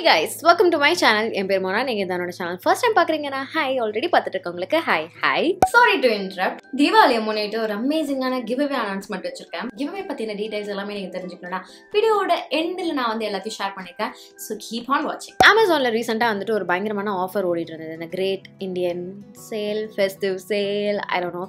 guys, welcome to my channel. என் பேர் மோனா. நீங்க என்னோட சேனல் ஃபர்ஸ்ட் டைம் பாக்குறீங்கன்னா ஹாய், ஆல்ரெடி பார்த்துட்டு இருக்கவங்களுக்கு ஹாய். Sorry to interrupt. தீபாவளியை முன்னிட்டு ஒரு அமேசிங்கான கிவ்அவே அனௌன்ஸ்மெண்ட் வச்சிருக்கேன். கிவ்அவே பத்தின டீடைல்ஸ் எல்லாமே நீங்க தெரிஞ்சுக்கணும்னா வீடியோவோட எண்ட்ல நான் வந்து எல்லாத்தையும் ஷேர் பண்ணிருக்கேன். ஸோ கீப் ஆன் வாட்சிங். அமேசான்ல ரீசெண்டா வந்துட்டு ஒரு பயங்கரமான ஆஃபர் ஓடிட்டு இருந்தது. இந்த great Indian sale, festive sale, I don't know,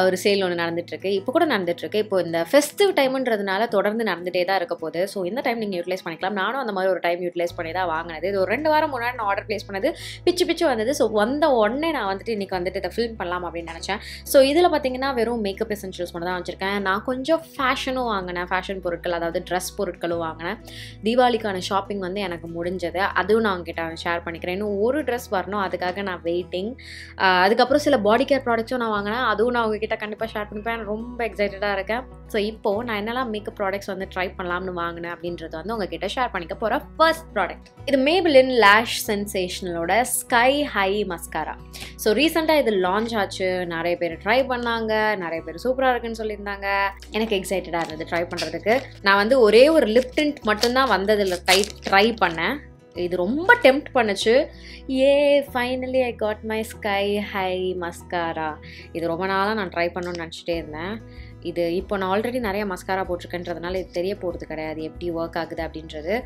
ஒரு சேல் ஒன்று நடந்துட்டு இருக்கு. இப்போ கூட நடந்துட்டு இருக்கு. இப்போ இந்த ஃபெஸ்டிவ் டைம்ன்றதுனால தொடர்ந்து நடந்துட்டே தான் இருக்க போகுது. ஸோ இந்த டைம் நீங்க யூட்டிலைஸ் பண்ணிக்கலாம். நானும் அந்த மாதிரி ஒரு டைம் யூட்டிலைஸ் பண்ணி தான் வாங்கினது. இது ஒரு 2 வாரம் முன்னாடி நான் ஆர்டர் பிளேஸ் பண்ணது. பிச்சு வந்தது. ஸோ வந்த உடனே நான் வந்துட்டு இன்னைக்கு வந்துட்டு இதை ஃபில்ம் பண்ணலாம் அப்படின்னு நினச்சேன். ஸோ இதில் பார்த்தீங்கன்னா வெறும் மேக்கப் எசென்ஷியல்ஸ் மட்டும் தான் வச்சிருக்கேன். நான் கொஞ்சம் ஃபேஷனும் வாங்கினேன், ஃபேஷன் பொருட்கள், அதாவது ட்ரெஸ் பொருட்களும் வாங்கினேன். தீபாவளிக்கான ஷாப்பிங் வந்து எனக்கு முடிஞ்சது. அதுவும் நான் உங்ககிட்ட ஷேர் பண்ணிக்கிறேன். இன்னும் ஒரு ட்ரெஸ் வரணும், அதுக்காக நான் வெயிட்டிங். அதுக்கப்புறம் சில பாடி கேர் ப்ராடக்ட்ஸும் நான் வாங்கினேன். அதுவும் நான் உங்ககிட்ட கண்டிப்பாக ஷேர் பண்ணிப்பேன். ரொம்ப எக்ஸைட்டடாக இருக்கேன். ஸோ இப்போது நான் என்னெல்லாம் மேக்கப் ப்ராடக்ட்ஸ் வந்து ட்ரை பண்ணலாம்னு வாங்கினேன் அப்படின்றது வந்து உங்ககிட்ட ஷேர் பண்ணிக்க போகிற ஃபர்ஸ்ட் ப்ராடக்ட். இது மேபிளின் லேஷ் சென்சேஷனலோட ஸ்கை ஹை மஸ்காரா. ஸோ ரீசெண்டாக இது லான்ச் ஆச்சு. நிறைய பேர் ட்ரை பண்ணாங்க, நிறைய பேர் சூப்பராக இருக்குன்னு சொல்லியிருந்தாங்க. எனக்கு எக்ஸைட்டடாக இருந்தது ட்ரை பண்ணுறதுக்கு. நான் வந்து ஒரே ஒரு லிப் டிண்ட் மட்டும்தான் வந்ததில் ட்ரை பண்ணேன். இது ரொம்ப டெம்ப்ட் பண்ணுச்சு. Finally I got my sky high mascara. இது ரொம்ப நாளாக நான் ட்ரை பண்ணணும்னு நினச்சிட்டே இருந்தேன். இது இப்போ நான் ஆல்ரெடி நிறைய மஸ்காரா போட்டிருக்கேன்றதுனால இது தெரிய போகிறது கிடையாது எப்படி ஒர்க் ஆகுது அப்படின்றது.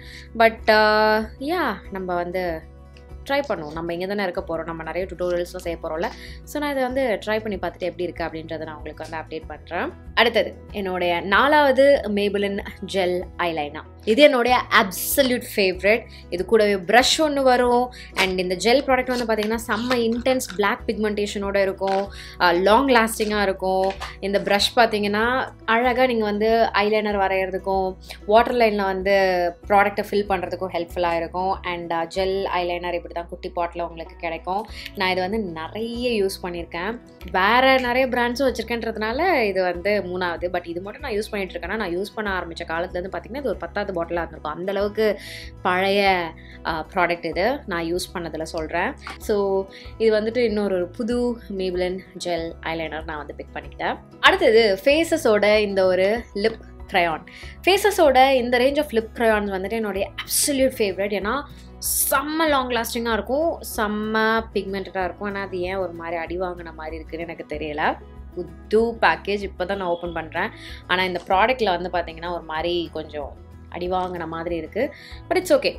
பட் நம்ம வந்து ட்ரை பண்ணுவோம். நம்ம இங்கே தானே இருக்க போகிறோம், நம்ம நிறைய டுட்டோரியல்ஸும் செய்ய போகிறோம்ல. ஸோ நான் இதை வந்து ட்ரை பண்ணி பார்த்துட்டு எப்படி இருக்குது அப்படின்றத நான் உங்களுக்கு வந்து அப்டேட் பண்ணுறேன். அடுத்தது என்னுடைய 4வது மேபிளின் ஜெல் ஐலைனர். இது என்னுடைய அப்சல்யூட் ஃபேவரட். இது கூடவே ப்ரஷ் ஒன்று வரும். அண்ட் இந்த ஜெல் ப்ராடக்ட் வந்து பார்த்திங்கன்னா செம்ம இன்டென்ஸ் பிளாக் பிக்மெண்டேஷனோடு இருக்கும், லாங் லாஸ்டிங்காக இருக்கும். இந்த ப்ரஷ் பார்த்திங்கன்னா அழகாக நீங்கள் வந்து ஐலைனர் வரைகிறதுக்கும் வாட்டர் லைனில் வந்து ப்ராடக்டை ஃபில் பண்ணுறதுக்கும் ஹெல்ப்ஃபுல்லாக இருக்கும். அண்ட் ஜெல் ஐலைனர் இப்படி தான் குட்டி பாட்டில் உங்களுக்கு கிடைக்கும். நான் இது வந்து நிறைய யூஸ் பண்ணியிருக்கேன். வேறு நிறைய பிராண்ட்ஸும் வச்சுருக்கேன்றதுனால இது வந்து 3வது. பட் இது மட்டும் நான் யூஸ் பண்ணிகிட்ருக்கேன்னா, நான் யூஸ் பண்ண ஆரம்பித்த காலத்துலேருந்து பார்த்திங்கன்னா இது ஒரு 10வது பாட்டிலாக இருந்திருக்கும். அந்தளவுக்கு பழைய ப்ராடக்ட் இது. நான் யூஸ் பண்ணதில் சொல்கிறேன். ஸோ இது வந்துட்டு இன்னொரு புது மேபிளின் ஜெல் ஐலைனர் நான் வந்து பிக் பண்ணிக்கிட்டேன். அடுத்தது ஃபேஸஸோட இந்த ஒரு லிப் க்ரையான். ஃபேஸஸோட இந்த ரேஞ்ச் ஆஃப் லிப் க்ரையான்ஸ் வந்துட்டு என்னுடைய அப்சல்யூட் ஃபேவரட். ஏன்னா செம்ம லாங் லாஸ்டிங்காக இருக்கும், செம்ம பிக்மெண்டடாக இருக்கும். ஆனால் அது ஏன் ஒரு மாதிரி அடி வாங்கின மாதிரி இருக்குதுன்னு எனக்கு தெரியல. புது பேக்கேஜ் இப்போ தான் நான் ஓப்பன் பண்ணுறேன். ஆனால் இந்த ப்ராடக்ட்டில் வந்து பார்த்திங்கன்னா ஒரு மாதிரி கொஞ்சம் அடி வாங்கின மாதிரி இருக்குது. But it's okay.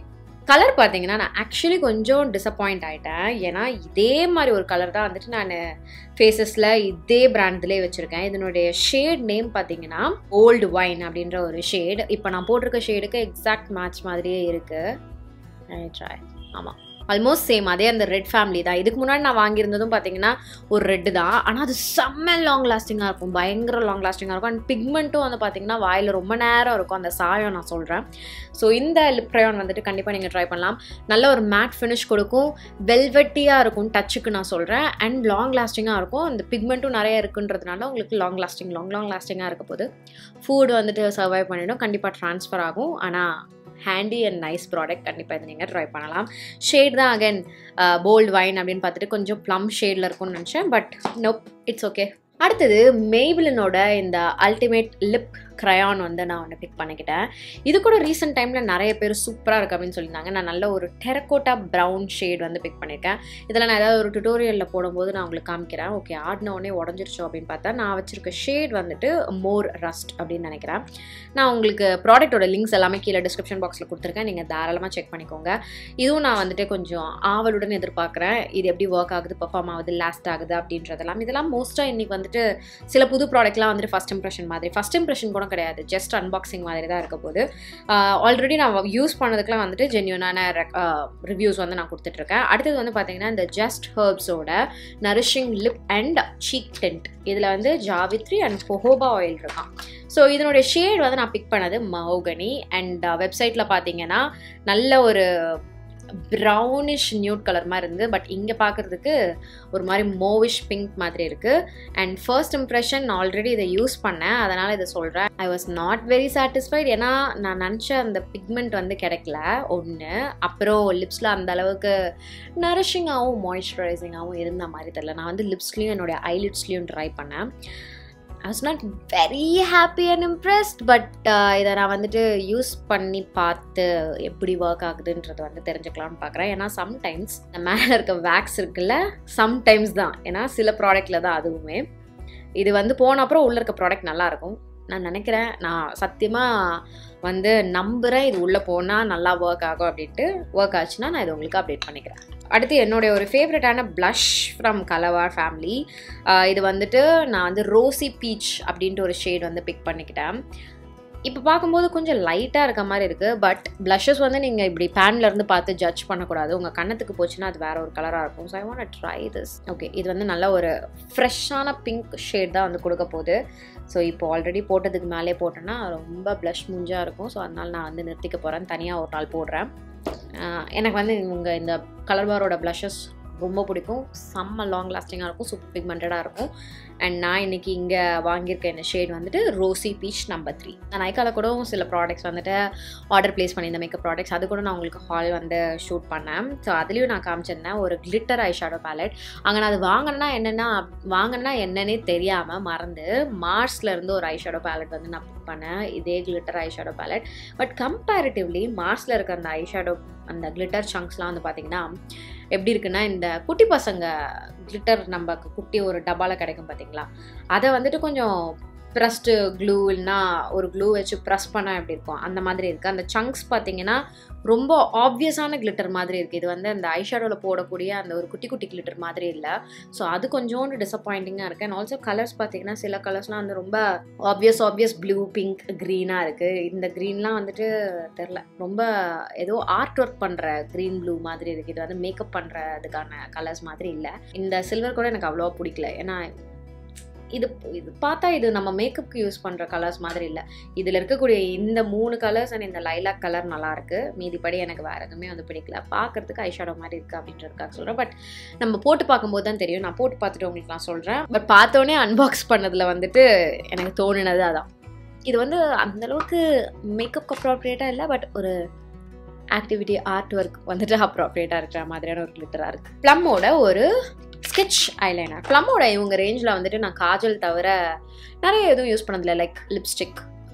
கலர் பார்த்தீங்கன்னா நான் ஆக்சுவலி கொஞ்சம் டிசப்பாயிண்ட் ஆகிட்டேன். ஏன்னா இதே மாதிரி ஒரு கலர் தான் வந்துட்டு நான் ஃபேஸஸில் இதே பிராண்ட்லேயே வச்சுருக்கேன். இதனுடைய ஷேட் நேம் பார்த்தீங்கன்னா ஓல்டு வைன் அப்படின்ற ஒரு ஷேட். இப்போ நான் போட்டிருக்க ஷேடுக்கு எக்ஸாக்ட் மேட்ச் மாதிரியே இருக்குது. ட்ரை ஆமாம், ஆல்மோஸ்ட் சேம். அதே அந்த ரெட் ஃபேமிலி தான். இதுக்கு முன்னாடி நான் வாங்கியிருந்ததும் பார்த்தீங்கன்னா ஒரு ரெட்டு தான். ஆனால் அது செம்ம லாங் லாஸ்டிங்காக இருக்கும், பயங்கர லாங் லாஸ்டிங்காக இருக்கும். அண்ட் பிக்மெண்ட்டும் வந்து பார்த்திங்கன்னா வாயில் ரொம்ப நேரம் இருக்கும், அந்த சாயம் நான் சொல்கிறேன். ஸோ இந்த லிப் க்ரையான் வந்துட்டு கண்டிப்பாக நீங்கள் ட்ரை பண்ணலாம். நல்ல ஒரு மேட் ஃபினிஷ் கொடுக்கும், வெல்வெட்டியாக இருக்கும் டச்சுக்கு நான் சொல்கிறேன். அண்ட் லாங் லாஸ்டிங்காக இருக்கும். இந்த பிக்மெண்ட்டும் நிறைய இருக்குன்றதுனால உங்களுக்கு லாங் லாஸ்டிங்காக இருக்க போது. ஃபுட் வந்துட்டு சர்வைவ் பண்ணிவிடும், கண்டிப்பாக ட்ரான்ஸ்ஃபர் ஆகும். ஆனால் ஹேண்டி அண்ட் நைஸ் ப்ராடக்ட். கண்டிப்பாக இதை நீங்கள் ட்ரை பண்ணலாம். ஷேட் தான் அகைன் போல்டு வைன் அப்படின்னு பார்த்துட்டு கொஞ்சம் ப்ளம் ஷேடில் இருக்கும்னு நினச்சேன். But knob, it's okay. அடுத்தது மேபிளினோட இந்த அல்டிமேட் லிப் க்ரையான் வந்து நான் ஒன்று பிக் பண்ணிக்கிட்டேன். இது கூட ரீசெண்ட் டைமில் நிறைய பேர் சூப்பராக இருக்குது அப்படின்னு சொல்லியிருந்தாங்க. நான் நல்ல ஒரு டெரக்கோட்டா ப்ரௌன் ஷேட் வந்து பிக் பண்ணியிருக்கேன். இதில் நான் ஏதாவது ஒரு டுட்டோரியலில் போடும்போது நான் உங்களுக்கு காமிக்கிறேன். ஓகே, ஆடினோடனே உடஞ்சிருச்சோ அப்படின்னு பார்த்தா நான் வச்சுருக்க ஷேட் வந்துட்டு மோர் ரஸ்ட் அப்படின்னு நினைக்கிறேன். நான் உங்களுக்கு ப்ராடக்டோட லிங்க்ஸ் எல்லாமே கீழே டிஸ்கிரிப்ஷன் பாக்ஸில் கொடுத்துருக்கேன். நீங்கள் தாராளமாக செக் பண்ணிக்கோங்க. இதுவும் நான் வந்துட்டு கொஞ்சம் ஆவலுடன் எதிர்பார்க்குறேன். இது எப்படி ஒர்க் ஆகுது, பெர்ஃபார்ம் ஆகுது, லாஸ்ட் ஆகுது அப்படின்றதெல்லாம். இதெல்லாம் மோஸ்ட்டாக இன்றைக்கி வந்துட்டு சில புது ப்ராடக்ட்லாம் வந்துட்டு ஃபஸ்ட் இம்ப்ரெஷன் கூட கிடையாது, ஜஸ்ட் அன்பாக்சிங் மாதிரி தான் இருக்க போது. ஆல்ரெடி நான் யூஸ் பண்ணதுக்குலாம் வந்துட்டு ஜென்யூனான ரிவ்யூஸ் வந்து நான் கொடுத்துட்ருக்கேன். அடுத்தது வந்து பார்த்தீங்கன்னா இந்த ஜஸ்ட் ஹெர்ப்ஸோட nourishing lip and cheek tint. இதில் வந்து ஜாவித்ரி அண்ட் ஜோஹோபா ஆயில் இருக்கான். ஸோ இதனுடைய ஷேட் வந்து நான் பிக் பண்ணது மஹோகனி. அண்ட் வெப்சைட்டில் பார்த்தீங்கன்னா நல்ல ஒரு ப்ரௌனிஷ் நியூட் கலர் மாதிரி இருந்தது. பட் இங்கே பார்க்குறதுக்கு ஒரு மாதிரி மோவிஷ் பிங்க் மாதிரி இருக்குது. அண்ட் ஃபர்ஸ்ட் இம்ப்ரெஷன் நான் ஆல்ரெடி இதை யூஸ் பண்ணேன், அதனால் இதை சொல்கிறேன். I was not very satisfied. ஏன்னா நான் நினச்ச அந்த பிக்மெண்ட் வந்து கிடைக்கல ஒன்று. அப்புறம் லிப்ஸில் அந்த அளவுக்கு நரிஷிங்காகவும் மாய்ஸ்சரைசிங்காகவும் இருந்த மாதிரி தெரியல. நான் வந்து லிப்ஸ்லேயும் என்னுடைய ஐலிட்ஸ்லேயும் ட்ரை பண்ணேன். I was not very happy and impressed, but இதை நான் வந்துட்டு யூஸ் பண்ணி பார்த்து எப்படி ஒர்க் ஆகுதுன்றது வந்து தெரிஞ்சுக்கலாம்னு பார்க்குறேன். ஏன்னா சம்டைம்ஸ் இந்த மேலே இருக்க வேக்ஸ் இருக்குல்ல, சம்டைம்ஸ் தான், ஏன்னா சில ப்ராடக்டில் தான் அதுவுமே. இது வந்து போன அப்புறம் உள்ளே இருக்க ப்ராடக்ட் நல்லாயிருக்கும் நான் நினைக்கிறேன். நான் சத்தியமாக வந்து நம்புகிறேன் இது உள்ளே போனால் நல்லா ஒர்க் ஆகும் அப்படின்ட்டு. ஒர்க் ஆச்சுன்னா நான் இது உங்களுக்கு அப்டேட் பண்ணிக்கிறேன். அடுத்து என்னுடைய ஒரு ஃபேவரட்டான ப்ளஷ் ஃப்ரம் கலவார் ஃபேமிலி. இது வந்துட்டு நான் வந்து ரோசி பீச் அப்படின்ட்டு ஒரு ஷேட் வந்து பிக் பண்ணிக்கிட்டேன். இப்போ பார்க்கும்போது கொஞ்சம் லைட்டாக இருக்க மாதிரி இருக்குது. பட் ப்ளஷஸ் வந்து நீங்கள் இப்படி பேன்லேருந்து பார்த்து ஜட்ஜ் பண்ணக்கூடாது. உங்கள் கண்ணத்துக்கு போச்சுன்னா அது வேறு ஒரு கலராக இருக்கும். So I want try this. Okay, இது வந்து நல்ல ஒரு ஃப்ரெஷ்ஷான பிங்க் ஷேட் தான் வந்து கொடுக்க போகுது. ஸோ இப்போ ஆல்ரெடி போட்டதுக்கு மேலே போட்டேன்னா ரொம்ப ப்ளஷ் மூஞ்சாக இருக்கும். ஸோ அதனால் நான் வந்து நிறுத்திக்க போகிறேன், தனியாக ஒரு நாள் போடுறேன். எனக்கு வந்து உங்கள் இந்த கலர் பாரோட ப்ளஷஸ் ரொம்ப பிடிக்கும். செம்ம லாங் லாஸ்டிங்காக இருக்கும், சூப்பர் பிக்மெண்டடாக இருக்கும். அண்ட் நான் இன்றைக்கி இங்கே வாங்கியிருக்க இந்த ஷேட் வந்துட்டு ரோசி பீச் நம்பர் 3. நான் நைக்காவில் கூட சில ப்ராடக்ட்ஸ் வந்துட்டு ஆர்டர் ப்ளேஸ் பண்ணியிருந்த மேக்கப் ப்ராடக்ட்ஸ், அது கூட நான் உங்களுக்கு ஹால் வந்து ஷூட் பண்ணேன். ஸோ அதுலேயும் நான் காமிச்சிருந்தேன் ஒரு கிளிட்டர் ஐ ஷேடோ பேலட். அங்கே நான் அது வாங்கினா என்னன்னே தெரியாமல் மறந்து மார்ஸ்லேருந்து ஒரு ஐ ஷேடோ பேலட் வந்து நான் புக் பண்ணேன், இதே glitter eye shadow palette. But comparatively மார்ஸில் இருக்க அந்த ஐ ஷேடோ அந்த கிளிட்டர் சங்க்ஸ்லாம் வந்து பார்த்திங்கன்னா எப்படி இருக்குன்னா, இந்த குட்டி பசங்க கிளிட்டர் நமக்கு குட்டி ஒரு டப்பாவில் கிடைக்கும் பார்த்தீங்களா, அதை வந்துட்டு கொஞ்சம் ப்ரெஸ்டு க்ளூ இல்லைனா ஒரு க்ளூ வச்சு ப்ரெஸ் பண்ணால் எப்படி இருக்கும் அந்த மாதிரி இருக்குது. அந்த சங்க்ஸ் பார்த்தீங்கன்னா ரொம்ப ஆப்வியஸான கிளிட்டர் மாதிரி இருக்குது. இது வந்து அந்த ஐஷேடோவில் போடக்கூடிய அந்த ஒரு குட்டி குட்டி கிளிட்டர் மாதிரி இல்லை. ஸோ அது கொஞ்சோண்டு டிசப்பாயிண்டிங்காக இருக்குது. அண்ட் ஆல்சோ கலர்ஸ் பார்த்தீங்கன்னா சில கலர்ஸ்லாம் வந்து ரொம்ப ஆப்வியஸ் ப்ளூ, பிங்க், க்ரீனாக இருக்குது. இந்த க்ரீன்லாம் வந்துட்டு தெரில, ரொம்ப ஏதோ ஆர்ட் ஒர்க் பண்ணுற க்ரீன் ப்ளூ மாதிரி இருக்குது. இது வந்து மேக்கப் பண்ணுறதுக்கான கலர்ஸ் மாதிரி இல்லை. இந்த சில்வர் கூட எனக்கு அவ்வளோவா பிடிக்கல. ஏன்னா இது பார்த்தா இது நம்ம மேக்கப்புக்கு யூஸ் பண்ணுற கலர்ஸ் மாதிரி இல்லை. இதில் இருக்கக்கூடிய இந்த 3 கலர்ஸ் அண்ட் இந்த லைலாக் கலர் நல்லாயிருக்கு. மீதிப்படி எனக்கு வேறு எதுவுமே வந்து பிடிக்கல. பார்க்குறதுக்கு ஐஷேடோ மாதிரி இருக்குது அப்படின்றதுக்காக சொல்கிறேன். பட் நம்ம போட்டு பார்க்கும்போது தான் தெரியும். நான் போட்டு பார்த்துட்டு உங்களுக்கு நான் சொல்கிறேன். பட் பார்த்தோன்னே அன்பாக்ஸ் பண்ணதில் வந்துட்டு எனக்கு தோணுனது அதான். இது வந்து அந்தளவுக்கு மேக்கப் அப்ராப்ரியேட்டாக இல்லை, பட் ஒரு ஆக்டிவிட்டி ஆர்ட் ஒர்க் வந்துட்டு அப்ராப்ரியேட்டாக இருக்கிற மாதிரியான ஒரு கிளிட்டராக இருக்குது. ப்ளம்மோட ஒரு ஸ்கெட்ச் ஐலைனர். ப்ளம்மோட இவங்க ரேஞ்சில் வந்துட்டு நான் காஜல் தவிர நிறைய எதுவும் யூஸ் பண்ணதில்லை. லைக் லிப்ஸ்டிக்,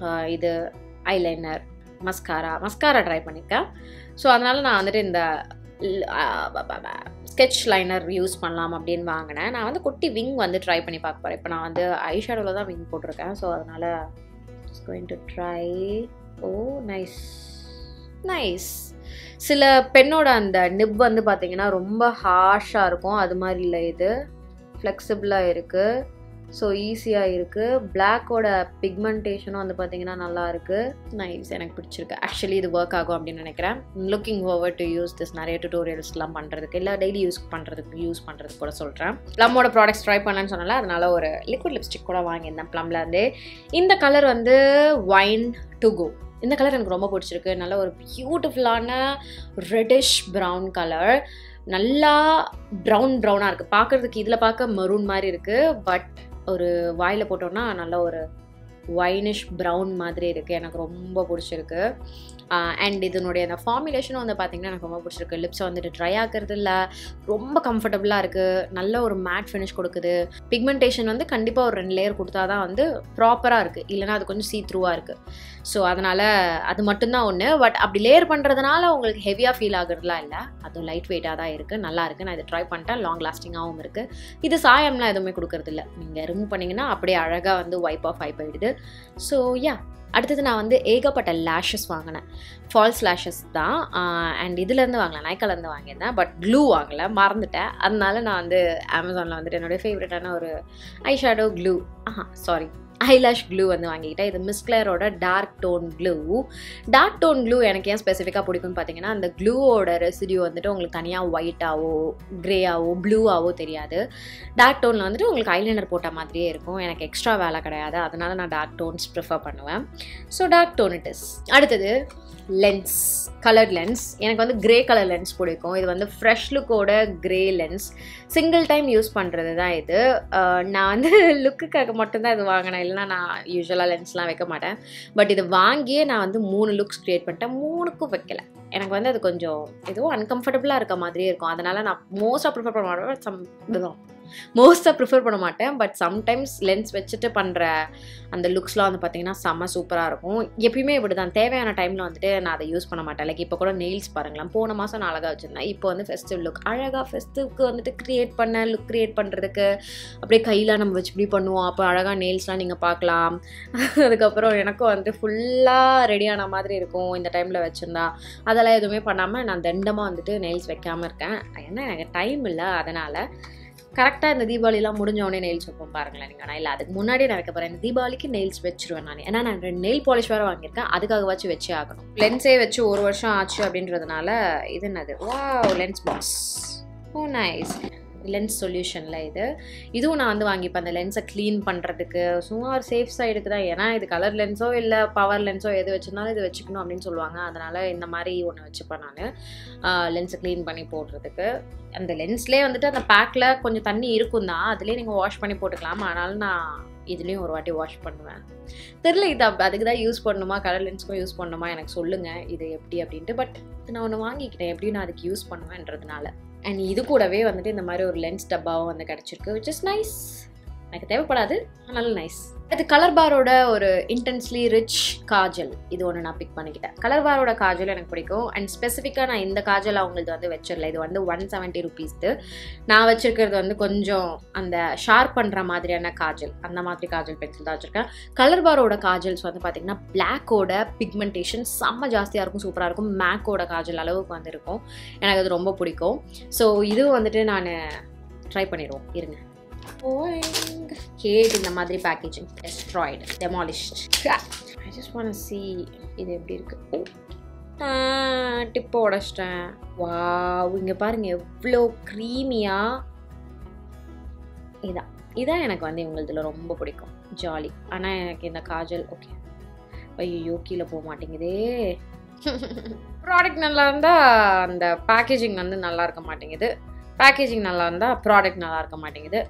இது ஐலைனர், மஸ்காரா ட்ரை பண்ணியிருக்கேன். ஸோ அதனால் நான் வந்துட்டு இந்த ஸ்கெட்ச் லைனர் யூஸ் பண்ணலாம் அப்படின்னு வாங்கினேன். நான் வந்து குட்டி விங் வந்து ட்ரை பண்ணி பார்க்க போகிறேன். இப்போ நான் வந்து ஐஷேடோவில் தான் விங் போட்டிருக்கேன். ஸோ அதனால் going to try. O nice. சில பெண்ணோட அந்த நிப் வந்து பார்த்தீங்கன்னா ரொம்ப ஹார்ஷாக இருக்கும். அது மாதிரி இல்லை, இது ஃப்ளெக்சிபிளாக இருக்குது. ஸோ ஈஸியாக இருக்குது. பிளாக்கோட பிக்மெண்டேஷனும் வந்து பார்த்தீங்கன்னா நல்லா இருக்குது. நைஸ், எனக்கு பிடிச்சிருக்கு. ஆக்சுவலி இது ஒர்க் ஆகும் அப்படின்னு நினைக்கிறேன். Looking forward to use this. நிறைய டுட்டோரியல்ஸ்லாம் பண்ணுறதுக்கு இல்லை டெய்லி யூஸ் பண்ணுறதுக்கு கூட சொல்கிறேன். ப்ளம்மோட ப்ராடக்ட்ஸ் ட்ரை பண்ணேன்னு சொன்னால அதனால் ஒரு லிக்விட் லிப்ஸ்டிக் கூட வாங்கியிருந்தேன் ப்ளம்லேருந்தே. இந்த கலர் வந்து வைன் டு கோ. இந்த கலர் எனக்கு ரொம்ப பிடிச்சிருக்கு. நல்ல ஒரு பியூட்டிஃபுல்லான ரெட்டிஷ் ப்ரௌன் கலர். நல்லா ப்ரௌனாக இருக்குது பார்க்குறதுக்கு. இதில் பார்க்க மெரூன் மாதிரி இருக்குது, பட் ஒரு வாயில் போட்டோன்னா நல்ல ஒரு வைனிஷ் ப்ரௌன் மாதிரி இருக்குது. எனக்கு ரொம்ப பிடிச்சிருக்கு. அண்ட் இதனுடைய அந்த ஃபார்முலேஷனும் வந்து பார்த்திங்கன்னா எனக்கு ரொம்ப பிடிச்சிருக்கு. லிப்ஸை வந்துட்டு ட்ரை ஆகிறது இல்லை, ரொம்ப கம்ஃபர்டபுளாக இருக்குது. நல்ல ஒரு மேட் ஃபினிஷ் கொடுக்குது. பிக்மெண்டேஷன் வந்து கண்டிப்பாக ஒரு 2 லேயர் கொடுத்தா தான் வந்து ப்ராப்பராக இருக்குது, இல்லைனா அது கொஞ்சம் சீத்ரூவாக இருக்குது. ஸோ அதனால் அது மட்டும்தான் ஒன்று. பட் அப்படி லேயர் பண்ணுறதுனால உங்களுக்கு ஹெவியாக ஃபீல் ஆகுறதுலாம் இல்லை, அதுவும் லைட் வெயிட்டாக தான் இருக்குது, நல்லா இருக்குது. நான் இதை ட்ரை பண்ணிட்டேன். லாங் லாஸ்டிங்காகவும் இருக்குது. இது சாயம்லாம் எதுவுமே கொடுக்கறது இல்லை. நீங்கள் ரிமூவ் பண்ணிங்கன்னா அப்படியே அழகாக வந்து வைப் ஆஃப் ஆகி போயிடுது. ஸோ யா, அடுத்தது நான் வந்து ஏகப்பட்ட லேஷஸ் வாங்கினேன். ஃபால்ஸ் லேஷஸ் தான். அண்ட் இதுலேருந்து வாங்கலாம், நைக்காலேருந்து வாங்கியிருந்தேன். பட் க்ளூ வாங்கலை, மறந்துட்டேன். அதனால நான் வந்து அமேசானில் வந்துட்டு என்னுடைய ஃபேவரட்டான ஒரு eye shadow glue eyelash glue வந்து வாங்கிக்கிட்டேன். இது மிஸ் கிளேரோட டார்க் டோன் க்ளூ. எனக்கு ஏன் ஸ்பெசிஃபிக்காக பிடிக்கும்னு பார்த்தீங்கன்னா, அந்த க்ளூவோட ரெசிடியூ வந்துட்டு உங்களுக்கு தனியாக ஒயிட்டாவோ க்ரேயாவோ ப்ளூவாவோ தெரியாது. டார்க் டோனில் வந்துட்டு உங்களுக்கு ஐலைனர் போட்ட மாதிரியே இருக்கும். எனக்கு எக்ஸ்ட்ரா வேலை கிடையாது, அதனால நான் டார்க் டோன்ஸ் ப்ரிஃபர் பண்ணுவேன். So dark tone it is. அடுத்தது லென்ஸ், கலர் லென்ஸ். எனக்கு வந்து கிரே கலர் லென்ஸ் பிடிக்கும். இது வந்து ஃப்ரெஷ் லுக்கோட grey lens. Single time use பண்ணுறது தான் இது. நான் வந்து லுக்குக்காக மட்டும்தான் இது வாங்கினேன், இல்லைனா நான் யூஸ்வலாக லென்ஸ்லாம் வைக்க மாட்டேன். பட் இது வாங்கியே நான் வந்து 3 லுக்ஸ் க்ரியேட் பண்ணிட்டேன். 3க்கும் வைக்கலை. எனக்கு வந்து அது கொஞ்சம் ஏதோ அன்கம்ஃபர்டபுளாக இருக்க மாதிரியே இருக்கும். அதனால் நான் மோஸ்ட்டாக ப்ரிஃபர் பண்ண மாட்டேன். மோஸ்ட்டாக ப்ரிஃபர் பண்ண மாட்டேன். பட் சம்டைம்ஸ் லென்ஸ் வச்சுட்டு பண்ணுற அந்த லுக்ஸ்லாம் வந்து பார்த்தீங்கன்னா செம்ம சூப்பராக இருக்கும். எப்பயுமே இப்படி தான், தேவையான டைமில் வந்துட்டு நான் அதை யூஸ் பண்ண மாட்டேன். லைக் இப்போ கூட நெயில்ஸ் பாருங்களேன், போன மாதம் நான் அழகாக வச்சுருந்தேன். இப்போ வந்து ஃபெஸ்டிவ் லுக் அழகாக ஃபெஸ்டிவ்க்கு வந்துட்டு லுக் க்ரியேட் பண்ணுறதுக்கு அப்படியே கையில் நம்ம வச்சு இப்படி பண்ணுவோம். அப்போ அழகாக நெயில்ஸ்லாம் நீங்கள் பார்க்கலாம். அதுக்கப்புறம் எனக்கும் வந்துட்டு ஃபுல்லாக ரெடியான மாதிரி இருக்கும் இந்த டைமில் வச்சுருந்தா. அதெல்லாம் எதுவுமே பண்ணாமல் நான் தண்டமாக வந்துட்டு நெயில்ஸ் வைக்காமல் இருக்கேன். ஏன்னா எனக்கு டைம் இல்லை, அதனால் கரெக்டாக இந்த தீபாவளிலாம் முடிஞ்சோடனே நெயில்ஸ் வைப்போம் பாருங்களேன் நீங்கள். ஆனால் இல்லை, அதுக்கு முன்னாடியே நான் வைக்க போகிறேன். இந்த தீபாவளிக்கு நெயில்ஸ் வச்சுருவேன் நான். ஏன்னா நான் 2 நெயில் பாலிஷ் வேறு வாங்கியிருக்கேன், அதுக்காகவாச்சும் வச்சே ஆகணும். லென்ஸே வச்சு 1 வருஷம் ஆச்சு அப்படின்றதுனால இது என்னது, wow lens box, oh nice. Lens சொல்யூஷனில் இதுவும் நான் வந்து வாங்கிப்பேன் அந்த லென்ஸை க்ளீன் பண்ணுறதுக்கு. சும்மா ஒரு சேஃப் சைடுக்கு தான். ஏன்னா இது கலர் லென்ஸோ இல்லை பவர் லென்ஸோ எது வச்சுருந்தாலும் இது வச்சுக்கணும் அப்படின்னு சொல்லுவாங்க. அதனால் இந்த மாதிரி ஒன்று வச்சுப்பேன் நான் லென்ஸை க்ளீன் பண்ணி போடுறதுக்கு. அந்த லென்ஸ்லேயே வந்துட்டு அந்த பேக்கில் கொஞ்சம் தண்ணி இருக்கும் தான், அதுலேயே நீங்கள் வாஷ் பண்ணி போட்டுக்கலாம். ஆனாலும் நான் இதுலேயும் ஒரு வாட்டி வாஷ் பண்ணுவேன். தெரில இது அதுக்கு தான் யூஸ் பண்ணணுமா, கலர் லென்ஸ்க்கும் யூஸ் பண்ணணுமா எனக்கு சொல்லுங்கள் இது எப்படி அப்படின்ட்டு. பட் நான் ஒன்று வாங்கிக்கிட்டேன், எப்படியும் நான் அதுக்கு யூஸ் பண்ணுவேன்றதுனால. அண்ட் இது கூடவே வந்துட்டு இந்த மாதிரி ஒரு லென்ஸ் டப்பாவும் வந்து கிடச்சிருக்கு, விச் இஸ் நைஸ். எனக்கு தேவைப்படாது, ஆனாலும் நைஸ். அது கலர் பாரோட ஒரு இன்டென்ஸ்லி ரிச் காஜல், இது ஒன்று நான் பிக் பண்ணிக்கிட்டேன். கலர் பாரோட காஜல் எனக்கு பிடிக்கும். அண்ட் ஸ்பெசிஃபிக்காக நான் இந்த காஜல் அவங்களது வந்து வச்சிடல. இது வந்து 170 ருபீஸ்க்கு. நான் வச்சிருக்கிறது வந்து கொஞ்சம் அந்த ஷார்ப் பண்ணுற மாதிரியான காஜல், அந்த மாதிரி காஜல் பென்சில் தான் வச்சுருக்கேன். கலர் பாரோட காஜல்ஸ் வந்து பார்த்திங்கன்னா பிளாக்கோட பிக்மெண்டேஷன் செம்ம ஜாஸ்தியாக இருக்கும், சூப்பராக இருக்கும். மேக்கோட காஜல் அளவுக்கு வந்து இருக்கும். எனக்கு அது ரொம்ப பிடிக்கும். ஸோ இதுவும் வந்துட்டு நான் ட்ரை பண்ணிடுவோம் இருங்க. கேட் இந்த மாதிரி packaging, destroyed, demolished. I just want to see இது எப்படி இருக்கு. டிப்பை உடச்சிட்டேன். வாவ், இங்கே பாருங்க எவ்வளோ க்ரீமியாக. இதான் எனக்கு வந்து இவங்களதுல ரொம்ப பிடிக்கும், ஜாலி. ஆனால் எனக்கு இந்த காஜல் ஓகே, ஐயோ கீழே போக மாட்டேங்குதே. ப்ராடக்ட் நல்லா இருந்தால் அந்த பேக்கேஜிங் வந்து நல்லா இருக்க மாட்டேங்குது, பேக்கேஜிங் நல்லா இருந்தால் ப்ராடக்ட் நல்லா இருக்க மாட்டேங்குது.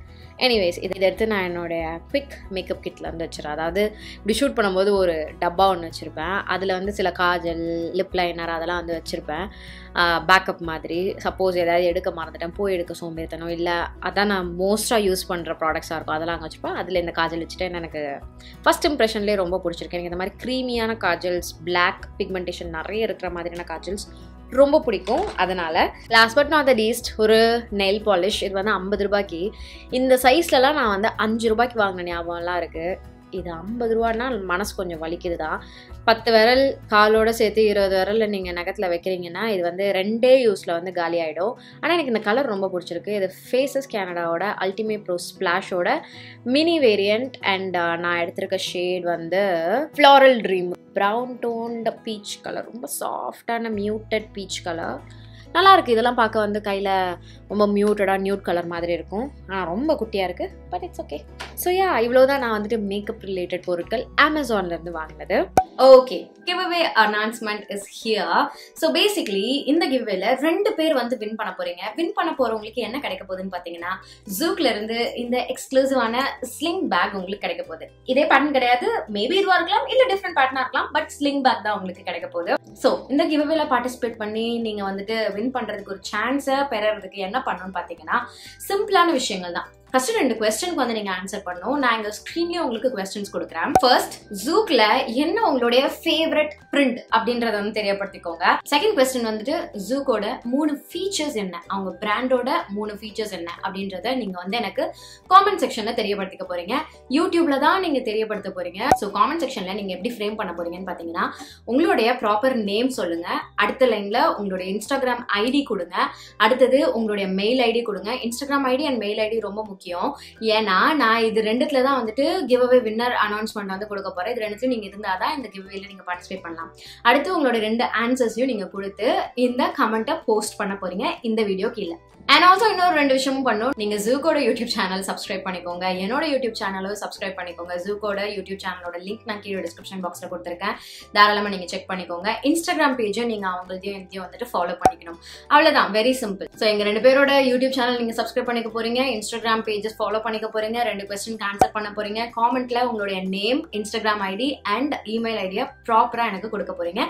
எனிவேஸ் இதை எடுத்து நான் என்னுடைய குவிக் மேக்கப் கிட்டில் வந்து வச்சுருவேன். அதாவது இப்படி ஷூட் பண்ணும்போது ஒரு டப்பா ஒன்று வச்சுருப்பேன். அதில் வந்து சில காஜல், லிப் லைனர் அதெல்லாம் வந்து வச்சுருப்பேன் பேக்கப் மாதிரி. சப்போஸ் ஏதாவது எடுக்க மறந்துட்டேன், போய் எடுக்க சோம்பேறித்தனம் இல்லை, அதான் நான் மோஸ்ட்டாக யூஸ் பண்ணுற ப்ராடக்ட்ஸாக இருக்கும், அதெல்லாம் அங்கே வச்சுப்பேன். அதில் இந்த காஜல் வச்சுட்டு எனக்கு ஃபஸ்ட் இம்ப்ரெஷன்லேயே ரொம்ப பிடிச்சிருக்கு. எனக்கு இந்த மாதிரி க்ரீமியான காஜல்ஸ், பிளாக் பிக்மெண்டேஷன் நிறைய இருக்கிற மாதிரியான காஜல்ஸ் ரொம்ப பிடிக்கும். அதனால் last but not the least ஒரு நெயில் பாலிஷ். இது வந்து 50 ரூபாய்க்கு. இந்த சைஸ்லலாம் நான் வந்து 5 ரூபாய்க்கு வாங்கின ஞாபகம்லாம் இருக்குது. இது 50 ரூபான்னா மனசு கொஞ்சம் வலிக்குது தான். 10 விரல் காலோடு சேர்த்து 20 விரலில் நீங்கள் நகத்தில் வைக்கிறீங்கன்னா இது வந்து 2 யூஸில் வந்து காலி ஆகிடும். ஆனால் எனக்கு இந்த கலர் ரொம்ப பிடிச்சிருக்கு. இது ஃபேஸஸ் கேனடாவோட அல்டிமேட் ப்ரோ ஸ்ப்ளாஷோட மினி வேரியண்ட். அண்ட் நான் எடுத்திருக்க ஷேட் வந்து floral dream, brown toned peach colour, ரொம்ப சாஃப்டான மியூட்டட் பீச் கலர். நல்லாயிருக்கு. இதெல்லாம் பார்க்க வந்து கையில் ரொம்ப மியூட்டடாக நியூட் கலர் மாதிரி இருக்கும். ஆனால் ரொம்ப குட்டியாக இருக்குது, பட் இட்ஸ் ஓகே. ஸோ இவ்வளோ தான் நான் வந்துட்டு மேக்கப் ரிலேட்டட் பொருட்கள் அமேசான்லேருந்து வாங்கினது. Okay, giveaway announcement is here. So basically இந்த கிவ்அவேல 2 பேர் வந்து வின் பண்ண போகிறீங்க. வின் பண்ண போகிறவங்களுக்கு என்ன கிடைக்க போகுதுன்னு பார்த்தீங்கன்னா, ஜூக்ல இருந்து இந்த எக்ஸ்க்ளூசிவான ஸ்லிங் பேக் உங்களுக்கு கிடைக்க போகுது. இதே பேட்டர்ன் கிடையாது, மேபி இதுவாக இருக்கலாம், இல்லை டிஃப்ரெண்ட் பேட்டர்னாக இருக்கலாம், பட் ஸ்லிங் பேக் தான் உங்களுக்கு கிடைக்க போகுது. ஸோ இந்த கிவ்அவேல பார்ட்டிசிபேட் பண்ணி நீங்கள் வந்துட்டு வின் பண்ணுறதுக்கு ஒரு சான்ஸை பெறறதுக்கு என்ன பண்ணணும்னு பார்த்தீங்கன்னா, சிம்பிளான விஷயங்கள் தான். ஃபர்ஸ்ட் 2 கொஸ்டினுக்கு வந்து நீங்க ஆன்சர் பண்ணணும். நான் இந்த ஸ்கிரீன்லயே உங்களுக்கு கொஸ்டின்ஸ் கொடுக்குறேன். ஃபர்ஸ்ட், ஜூக்ல என்ன உங்களுடைய ஃபேவரட் பிரிண்ட் அப்படின்றத வந்து தெரியப்படுத்திக்கோங்க. செகண்ட் கொஸ்டின் வந்துட்டு ஜூக்கோட 3 ஃபீச்சர்ஸ் என்ன, அவங்க பிராண்டோட 3 ஃபீச்சர்ஸ் என்ன அப்படின்றத நீங்க வந்து எனக்கு காமெண்ட் செக்ஷன்ல தெரியப்படுத்திக்க போறீங்க. யூடியூப்ல தான் நீங்க தெரியப்படுத்த போறீங்க. ஸோ காமெண்ட் செக்ஷன்ல நீங்க எப்படி ஃப்ரேம் பண்ண போறீங்கன்னு பாத்தீங்கன்னா, உங்களுடைய ப்ராப்பர் நேம் சொல்லுங்க, அடுத்த லைன்ல உங்களுடைய இன்ஸ்டாகிராம் ஐடி கொடுங்க, அடுத்தது உங்களுடைய மெயில் ஐடி கொடுங்க. Instagram ID and mail ID ரொம்ப முக்கியம். ஏன்னா நான் இது 2த்துல தான் வந்துட்டு கிவ்அவே வின்னர் அனௌன்ஸ்மெண்ட் வந்து கொடுக்க போறேன். இது 2த்துல நீங்க இருந்தாதான் இந்த கிவ்அவேல நீங்க பார்ட்டிசிபேட் பண்ணலாம். அடுத்து உங்களோட 2 ஆன்சர்ஸையும் நீங்க கொடுத்து இந்த கமெண்ட்டை போஸ்ட் பண்ண போறீங்க இந்த வீடியோ கீழே. அண்ட் ஆல்சோ இன்னொரு 2 விஷயமும் பண்ணும். நீங்க ஜூக்கோட யூடியூப் சேனல் சப்ஸ்கிரைப் பண்ணிக்கோங்க, என்னோட யூடியூப் சேனலும் சப்ஸ்கிரைப் பண்ணிக்கோங்க. ஜூக்கோட யூடியூப் சேனலோட லிங்க் நான் கீழே டிஸ்கிரிப்ஷன் பாக்ஸ்ல கொடுத்துருக்கேன், தாராளமா நீங்க செக் பண்ணிக்கோங்க. இன்ஸ்டாகிராம் பேஜை நீங்க அவங்கள்தையும் என்னையும் வந்துட்டு ஃபாலோ பண்ணிக்கணும். அவ்வளவுதான், வெரி சிம்பிள். ஸோ எங்க 2 பேரோட யூடியூப் சேனல் நீங்க சப்ஸ்கிரைப் பண்ணிக்க போறீங்க, இன்ஸ்டாகிராம் பேஜஸ் ஃபாலோ பண்ணிக்க போறீங்க. 2 क्वेश्चनக்கு ஆன்சர் பண்ண போறீங்க. காமெண்ட்ல உங்களுடைய name, Instagram ID and email ஐடியை ப்ராப்பரா எனக்கு கொடுக்க போறீங்க.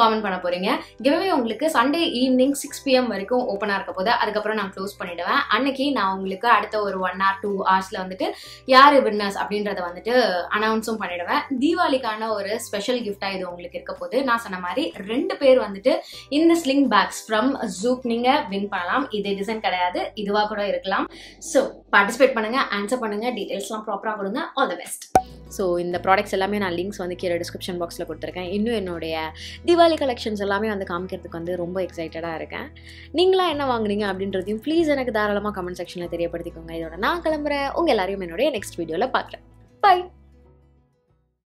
காமெண்ட் பண்ண போறீங்க. கிவ்அவே உங்களுக்கு சண்டே ஈவினிங் 6 PM வரைக்கும் ஓப்பனா இருக்க போது. அதுக்கப்புறம் நான் க்ளோஸ் பண்ணிடுவேன். அன்னைக்கு நான் உங்களுக்கு அடுத்த ஒரு 1 or 2 hours வந்துட்டு யாரு வின்னர்ஸ் அப்படின்றத வந்துட்டு அனௌன்ஸும் பண்ணிடுவேன். தீபாவளிக்கான ஒரு ஸ்பெஷல் கிஃப்டா இது உங்களுக்கு இருக்க போது. நான் சொன்ன மாதிரி 2 பேர் வந்துட்டு இந்த ஸ்லிங் பேக்ஸ் ஃப்ரம் ஜூக் நீங்க வின் பண்ணலாம். இதே டிசைன் கிடையாது, இதுவா கூட இருக்கலாம். ஸோ பார்ட்டிசிபேட் பண்ணுங்க, ஆன்சர் பண்ணுங்க, டீடைல்ஸ்லாம் ப்ராப்பரா கொடுங்க. All the best. ஸோ இந்த ப்ராடக்ட்ஸ் எல்லாமே நான் லிங்க்ஸ் வந்து கீழே டிஸ்கிரிப்ஷன் பாக்ஸில் கொடுத்துருக்கேன். இன்னும் என்னுடைய தீபாவளி கலெக்ஷன்ஸ் எல்லாமே வந்து காமிக்கிறதுக்கு வந்து ரொம்ப எக்ஸைட்டடாக இருக்கேன். நீங்களாம் என்ன வாங்குறீங்க அப்படின்றதையும் ப்ளீஸ் எனக்கு தாராளமாக கமெண்ட் செக்ஷனில் தெரியப்படுத்திக்கோங்க. இதோட நான் கிளம்புறேன். உங்கள் எல்லாரையும் என்னுடைய நெக்ஸ்ட் வீடியோவில் பார்க்குறேன். பை.